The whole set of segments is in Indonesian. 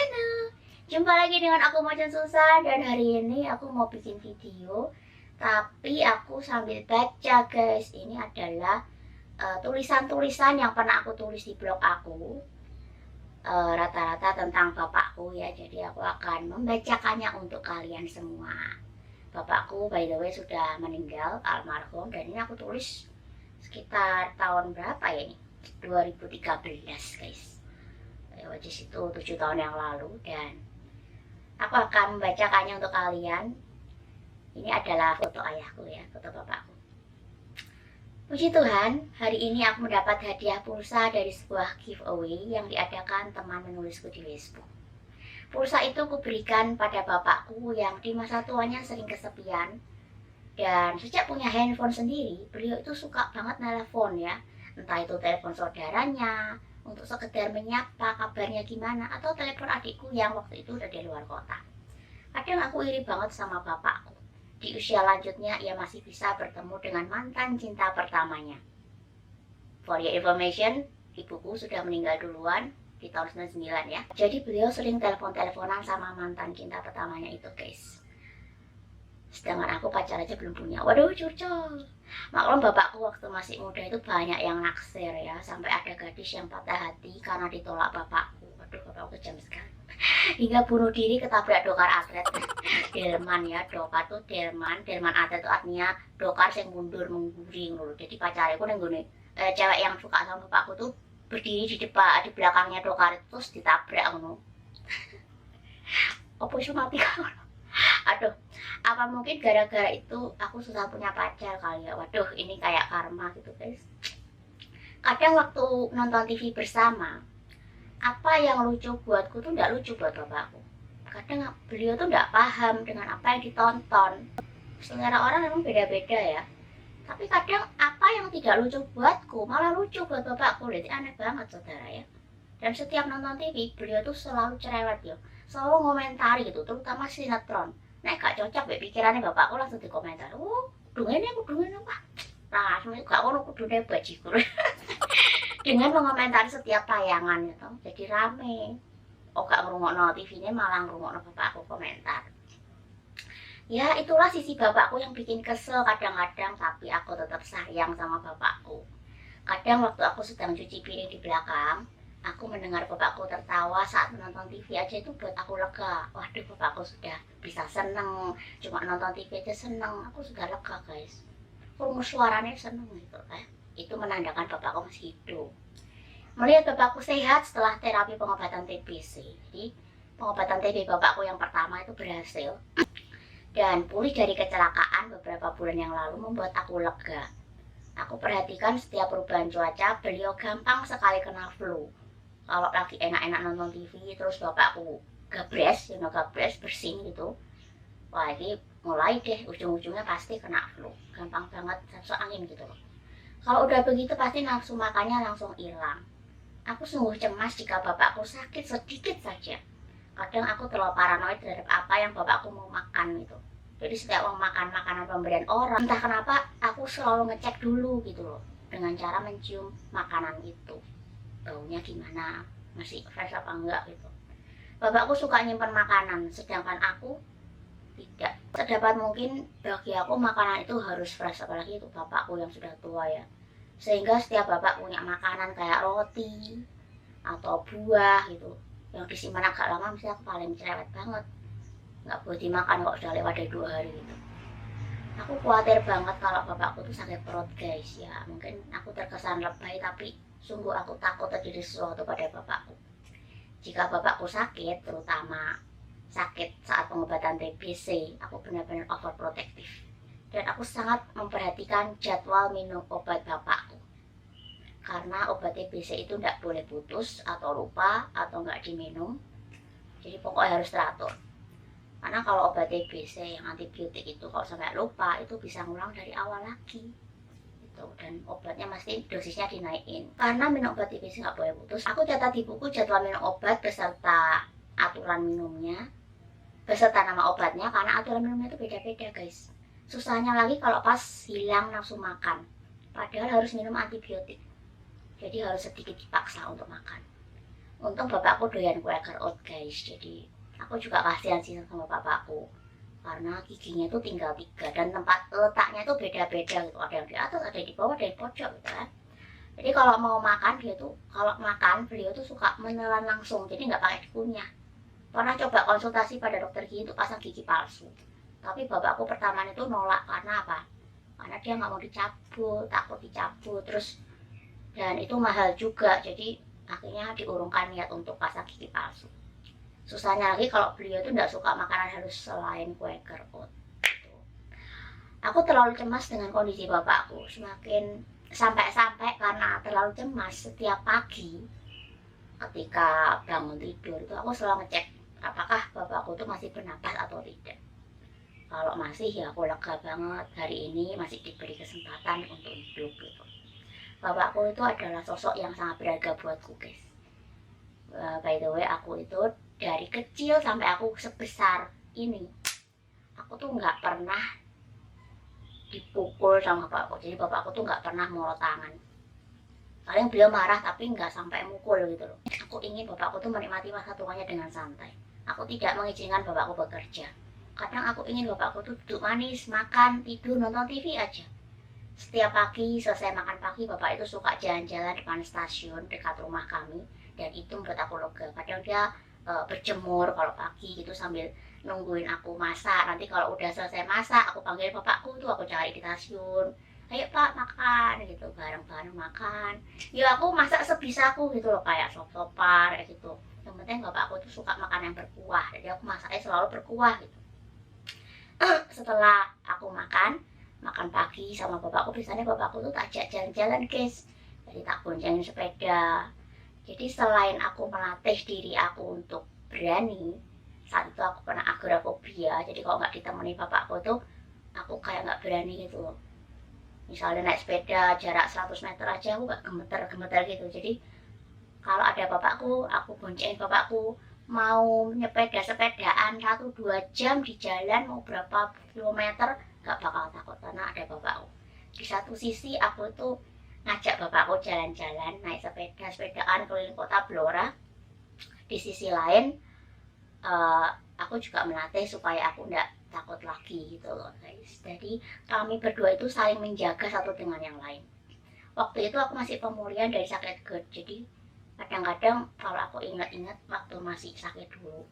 channel. Jumpa lagi dengan aku Macan Susah. Dan hari ini aku mau bikin video, tapi aku sambil baca guys. Ini adalah tulisan-tulisan yang pernah aku tulis di blog aku, rata-rata tentang bapakku ya. Jadi aku akan membacakannya untuk kalian semua. Bapakku by the way sudah meninggal, almarhum. Dan ini aku tulis sekitar tahun berapa ya ini, 2013 guys, which is itu 7 tahun yang lalu. Dan aku akan membacakannya untuk kalian. Ini adalah foto ayahku ya, foto bapakku. Puji Tuhan, hari ini aku mendapat hadiah pulsa dari sebuah giveaway yang diadakan teman menulisku di Facebook. Pulsa itu kuberikan pada bapakku yang di masa tuanya sering kesepian. Dan sejak punya handphone sendiri, beliau itu suka banget nelpon ya. Entah itu telepon saudaranya, untuk sekedar menyapa kabarnya gimana, atau telepon adikku yang waktu itu udah di luar kota. Kadang aku iri banget sama bapakku. Di usia lanjutnya, ia masih bisa bertemu dengan mantan cinta pertamanya. For your information, ibuku sudah meninggal duluan di tahun 99 ya. Jadi beliau sering telepon-teleponan sama mantan cinta pertamanya itu guys. Sedangkan aku pacar aja belum punya. Waduh, curcol. Maklum bapakku waktu masih muda itu banyak yang naksir ya. Sampai ada gadis yang patah hati karena ditolak bapakku. Waduh, bapakku kejam sekali. Hingga bunuh diri ketabrak dokar atlet. Delman ya, dokar tuh delman. Delman atlet itu artinya dokar yang mundur mengguring loh. Jadi pacarnya aku nenggone cewek yang suka sama bapakku tuh berdiri di depan, di belakangnya dokar itu, terus ditabrak ngono. Apa iso mati kan? Aduh, apa mungkin gara-gara itu aku susah punya pacar kali ya. Waduh, ini kayak karma gitu guys. Kadang waktu nonton TV bersama, apa yang lucu buatku tuh nggak lucu buat bapakku. Kadang beliau tuh nggak paham dengan apa yang ditonton. Selera orang memang beda-beda ya. Tapi kadang apa yang tidak lucu buatku malah lucu buat bapakku. Jadi aneh banget saudara ya. Dan setiap nonton TV, beliau tuh selalu cerewet ya. Selalu ngomentari gitu, terutama sinetron. Nek gak cocok be pikirannya bapakku langsung dikomentar. Oh, dungene apa? Nah, gak ono kudune bajigur. Dengan mengomentari setiap tayangan gitu. Jadi rame. Oh, gak ngrungokno TV-ne malah ngrungokno bapakku komentar. Ya, itulah sisi bapakku yang bikin kesel kadang-kadang, tapi aku tetap sayang sama bapakku. Kadang waktu aku sedang cuci piring di belakang, aku mendengar bapakku tertawa saat menonton TV aja itu buat aku lega. Waduh, bapakku sudah bisa seneng. Cuma nonton TV aja seneng. Aku sudah lega guys. Rumus suaranya seneng gitu kan. Itu menandakan bapakku masih hidup. Melihat bapakku sehat setelah terapi pengobatan TBC. Jadi pengobatan TB bapakku yang pertama itu berhasil. Dan pulih dari kecelakaan beberapa bulan yang lalu membuat aku lega. Aku perhatikan setiap perubahan cuaca, beliau gampang sekali kena flu. Kalau lagi enak-enak nonton TV, terus bapakku gabres, gabres, bersin gitu. Wah, ini mulai deh, ujung-ujungnya pasti kena flu. Gampang banget, masuk angin gitu loh. Kalau udah begitu pasti nafsu makannya langsung hilang. Aku sungguh cemas jika bapakku sakit sedikit saja. Kadang aku terlalu paranoid terhadap apa yang bapakku mau makan gitu. Jadi setiap mau makan makanan pemberian orang, entah kenapa aku selalu ngecek dulu gitu loh. Dengan cara mencium makanan itu. Baunya gimana, masih fresh apa enggak gitu. Bapakku suka nyimpan makanan, sedangkan aku tidak. Sedapat mungkin bagi aku makanan itu harus fresh, apalagi itu bapakku yang sudah tua ya. Sehingga setiap bapak punya makanan kayak roti atau buah gitu, yang disimpan agak lama mesti aku paling cerewet banget. Nggak boleh dimakan kok udah lewat dari 2 hari gitu. Aku khawatir banget kalau bapakku tuh sakit perut guys ya. Mungkin aku terkesan lebay, tapi sungguh aku takut terjadi sesuatu pada bapakku. Jika bapakku sakit, terutama sakit saat pengobatan TBC, aku benar-benar overprotective. Dan aku sangat memperhatikan jadwal minum obat bapakku. Karena obat TBC itu nggak boleh putus atau lupa atau nggak diminum. Jadi pokoknya harus teratur. Karena kalau obat TBC yang antibiotik itu kalau sampai lupa itu bisa ngulang dari awal lagi. Dan obatnya mesti dosisnya dinaikin. Karena minum obat TBC nggak boleh putus, aku catat di buku jadwal minum obat beserta aturan minumnya, beserta nama obatnya, karena aturan minumnya itu beda-beda guys. Susahnya lagi kalau pas hilang nafsu makan, padahal harus minum antibiotik, jadi harus sedikit dipaksa untuk makan. Untung bapakku doyan Quaker Oat guys, jadi aku juga kasihan sih sama bapakku karena giginya tuh tinggal 3 dan tempat letaknya tuh beda-beda gitu, ada yang di atas, ada yang di bawah, ada yang pojok gitu kan. Jadi kalau mau makan dia tuh, kalau makan beliau tuh suka menelan langsung, jadi nggak pakai dikunyah. Pernah coba konsultasi pada dokter gigi untuk pasang gigi palsu, tapi bapakku pertama itu nolak karena apa? Karena dia nggak mau dicabut, takut dicabut terus, dan itu mahal juga, jadi akhirnya diurungkan niat untuk pasang gigi palsu. Susahnya lagi kalau beliau tuh nggak suka makanan halus selain Quaker Oat. Aku terlalu cemas dengan kondisi bapakku, semakin sampai-sampai karena terlalu cemas setiap pagi ketika bangun tidur itu aku selalu ngecek apakah bapakku tuh masih bernapas atau tidak. Kalau masih ya aku lega banget, hari ini masih diberi kesempatan untuk hidup gitu. Bapakku itu adalah sosok yang sangat berharga buatku guys. By the way, aku itu dari kecil sampai aku sebesar ini, aku tuh nggak pernah dipukul sama bapakku. Jadi bapakku tuh nggak pernah molot tangan. Paling beliau marah tapi nggak sampai mukul gitu loh. Aku ingin bapakku tuh menikmati masa tuanya dengan santai. Aku tidak mengizinkan bapakku bekerja. Kadang aku ingin bapakku tuh duduk manis, makan, tidur, nonton TV aja. Setiap pagi selesai makan pagi, bapak itu suka jalan-jalan depan stasiun dekat rumah kami, dan itu membuat aku lega. Kadang dia berjemur kalau pagi gitu sambil nungguin aku masak. Nanti kalau udah selesai masak, aku panggil bapakku tuh, aku cari di stasiun. Ayo pak makan gitu, bareng-bareng makan. Ya aku masak sebisaku gitu loh, kayak sop-sopar kayak gitu. Yang penting bapakku tuh suka makan yang berkuah, jadi aku masaknya selalu berkuah gitu. Setelah aku makan pagi sama bapakku, biasanya bapakku tuh tak ajak jalan-jalan guys, jadi tak boncengin sepeda. Jadi selain aku melatih diri aku untuk berani, saat itu aku pernah agorafobia, jadi kalau nggak ditemani bapakku tuh aku kayak nggak berani gitu loh. Misalnya naik sepeda jarak 100 meter aja aku nggak gemeter-gemeter gitu. Jadi kalau ada bapakku, aku boncengin bapakku, mau sepedaan 1-2 jam di jalan, mau berapa kilometer gak bakal takut karena ada bapakku. Di satu sisi aku tuh ngajak bapakku jalan-jalan, naik sepedaan keliling kota Blora. Di sisi lain aku juga melatih supaya aku nggak takut lagi gitu loh guys. Jadi kami berdua itu saling menjaga satu dengan yang lain. Waktu itu aku masih pemulihan dari sakit GERD, jadi kadang-kadang kalau aku ingat-ingat waktu masih sakit dulu,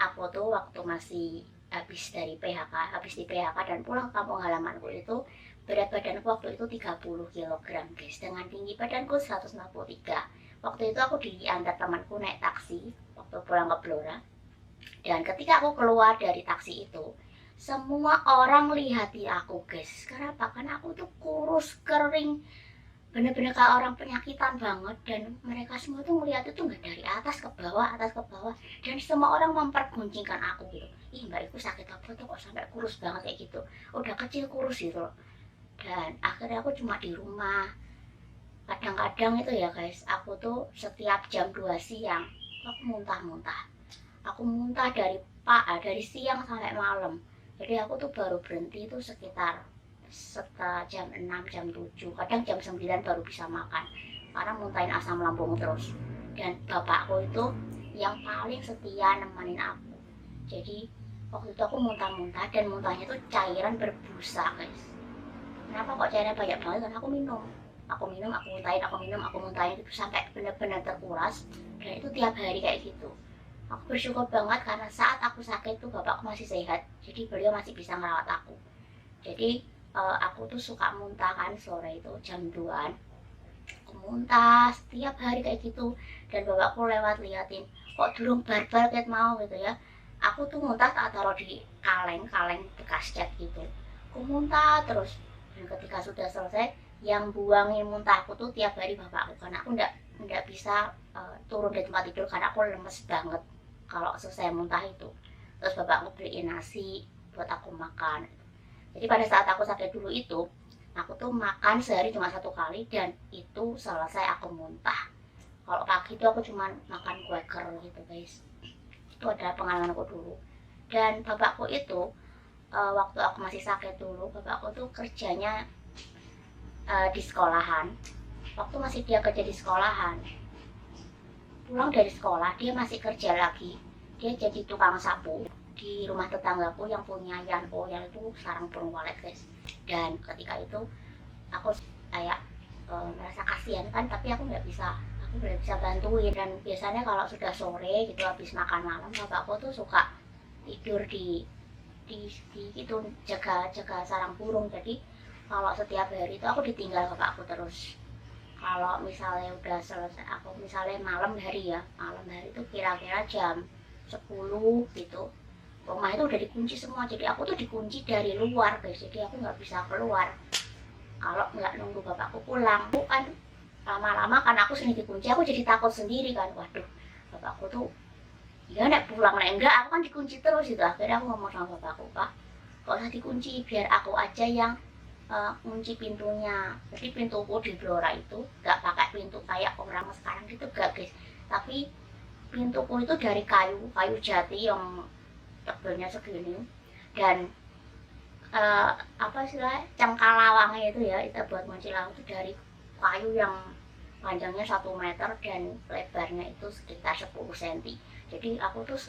aku tuh waktu masih habis di PHK dan pulang kampung halamanku itu, berat badanku waktu itu 30 kg guys, dengan tinggi badanku 163. Waktu itu aku diantar temanku naik taksi waktu pulang ke Blora, dan ketika aku keluar dari taksi itu, semua orang lihati aku guys. Kenapa? Karena aku tuh kurus, kering, bener-bener kayak orang penyakitan banget, dan mereka semua tuh melihat itu nggak dari atas ke bawah, dan semua orang mempergunjingkan aku gitu. Ih mbak itu sakit apa tuh kok sampai kurus banget kayak gitu, udah kecil kurus gitu loh. Dan akhirnya aku cuma di rumah. Kadang-kadang itu ya guys, aku tuh setiap jam 2 siang aku muntah-muntah. Aku muntah dari siang sampai malam. Jadi aku tuh baru berhenti itu sekitar setelah jam 6, jam 7, kadang jam 9 baru bisa makan karena muntahin asam lambung terus. Dan bapakku itu yang paling setia nemenin aku. Jadi waktu itu aku muntah-muntah, dan muntahnya tuh cairan berbusa guys. Kenapa kok cairan banyak banget? Karena aku minum, aku muntahin itu sampai benar-benar terkuras, dan itu tiap hari kayak gitu. Aku bersyukur banget karena saat aku sakit tuh bapakku masih sehat, jadi beliau masih bisa merawat aku. Jadi aku tuh suka muntah kan, sore itu jam 2an aku muntah setiap hari kayak gitu, dan bapakku lewat liatin, kok durung barbar kayak mau gitu ya. Aku tuh muntah tak taruh di kaleng bekas cat gitu, aku muntah terus. Dan ketika sudah selesai, yang buangin muntahku tuh tiap hari bapakku, karena aku nggak bisa turun dari tempat tidur karena aku lemes banget kalau selesai muntah itu. Terus bapakku beliin nasi buat aku makan. Jadi pada saat aku sakit dulu itu, aku tuh makan sehari cuma 1 kali, dan itu selesai aku muntah. Kalau pagi itu aku cuma makan Quaker gitu guys. Itu adalah pengalamanku dulu. Dan bapakku itu waktu aku masih sakit dulu, bapakku tuh kerjanya di sekolahan. Waktu masih dia kerja di sekolahan, pulang dari sekolah dia masih kerja lagi, dia jadi tukang sapu di rumah tetanggaku yang punya Yan Oh, Yan itu sarang burung walet guys. Dan ketika itu aku kayak merasa kasihan kan, tapi aku nggak bisa bantuin. Dan biasanya kalau sudah sore gitu habis makan malam, bapakku tuh suka tidur di itu, jaga sarang burung. Jadi kalau setiap hari itu aku ditinggal bapakku terus. Kalau misalnya udah selesai, aku misalnya malam hari itu kira-kira jam 10 gitu, rumah itu udah dikunci semua. Jadi aku tuh dikunci dari luar guys, jadi aku nggak bisa keluar kalau nggak nunggu bapakku pulang. Kan lama-lama kan aku sendiri dikunci, aku jadi takut sendiri kan, waduh bapakku tuh ya nek pulang nek enggak aku kan dikunci terus itu. Akhirnya aku ngomong sama bapakku, Pak gak usah dikunci, biar aku aja yang kunci pintunya. Jadi pintuku di Blora itu gak pakai pintu kayak orang sekarang gitu, gak guys, tapi pintuku itu dari kayu jati yang tebalnya segini. Dan apa istilah cengkalawangnya itu ya, itu buat kunci lawang itu dari kayu yang panjangnya 1 meter dan lebarnya itu sekitar 10 cm. Jadi aku tuh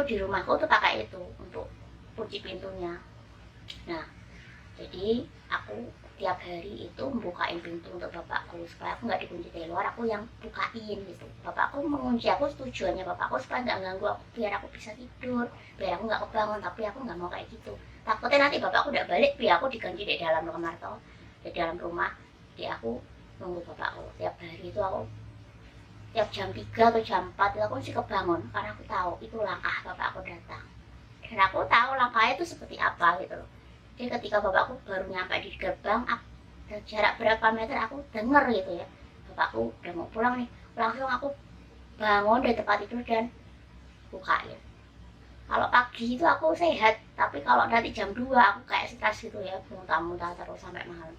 di rumahku tuh pakai itu untuk kunci pintunya. Nah, jadi aku tiap hari itu membukain pintu untuk bapakku supaya aku nggak dikunci dari luar, aku yang bukain gitu. Bapakku mengunci aku, tujuannya bapakku supaya nggak ganggu aku, biar aku bisa tidur, biar aku nggak kebangun. Tapi aku nggak mau kayak gitu, takutnya nanti bapakku udah balik biar aku diganti di dalam kamar toh, di dalam rumah. Jadi aku nunggu bapakku tiap hari itu. Aku tiap jam 3 atau jam 4 itu aku sih kebangun, karena aku tahu itu langkah bapakku datang, dan aku tahu langkahnya itu seperti apa gitu loh. Jadi ketika bapakku baru nyampe di gerbang, jarak berapa meter aku denger gitu ya, bapakku udah mau pulang nih, langsung aku bangun dari tempat tidur dan bukain. Kalau pagi itu aku sehat, tapi kalau nanti jam 2 aku kayak stres gitu ya, muntah-muntah terus sampai malam,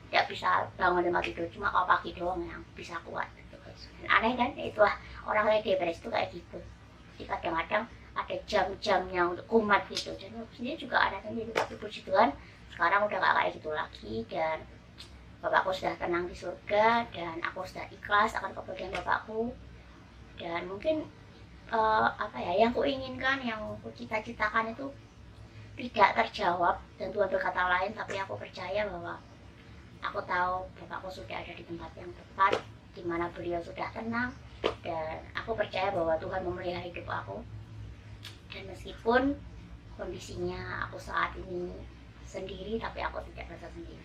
tidak bisa bangun dari tempat tidur. Cuma kalau pagi doang yang bisa kuat gitu guys. Dan aneh kan, ya itulah orang kayak depresi itu kayak gitu. Jadi kadang-kadang ada jam-jamnya untuk kumat gitu, dan aku sendiri juga ada sendiri. Tapi puji Tuhan sekarang udah gak kayak gitu lagi, dan bapakku sudah tenang di surga, dan aku sudah ikhlas akan kepergian bapakku. Dan mungkin apa ya, yang kuinginkan, yang kucita-citakan itu tidak terjawab, dan Tuhan berkata lain. Tapi aku percaya bahwa aku tahu bapakku sudah ada di tempat yang tepat, di mana beliau sudah tenang, dan aku percaya bahwa Tuhan memelihara hidup aku. Dan meskipun kondisinya aku saat ini sendiri, tapi aku tidak merasa sendiri.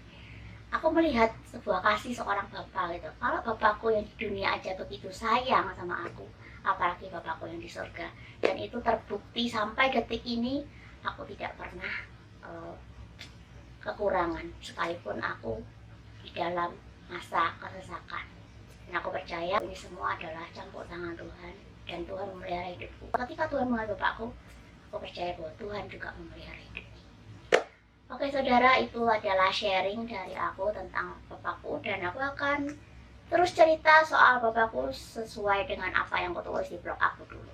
Aku melihat sebuah kasih seorang bapak gitu. Kalau bapakku yang di dunia aja begitu sayang sama aku, apalagi bapakku yang di surga. Dan itu terbukti sampai detik ini, aku tidak pernah kekurangan, sekalipun aku di dalam masa kesesakan. Dan aku percaya ini semua adalah campur tangan Tuhan, dan Tuhan memelihara hidupku. Ketika Tuhan mengambil bapakku, aku percaya bahwa Tuhan juga memelihara hidupku. Oke saudara, itu adalah sharing dari aku tentang bapakku, dan aku akan terus cerita soal bapakku sesuai dengan apa yang aku tulis di blog aku dulu.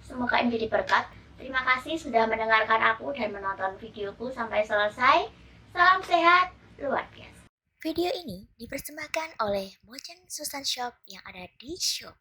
Semoga ini jadi berkat. Terima kasih sudah mendengarkan aku dan menonton videoku sampai selesai. Salam sehat luar biasa. Video ini dipersembahkan oleh Mojen Susan Shop yang ada di Shop.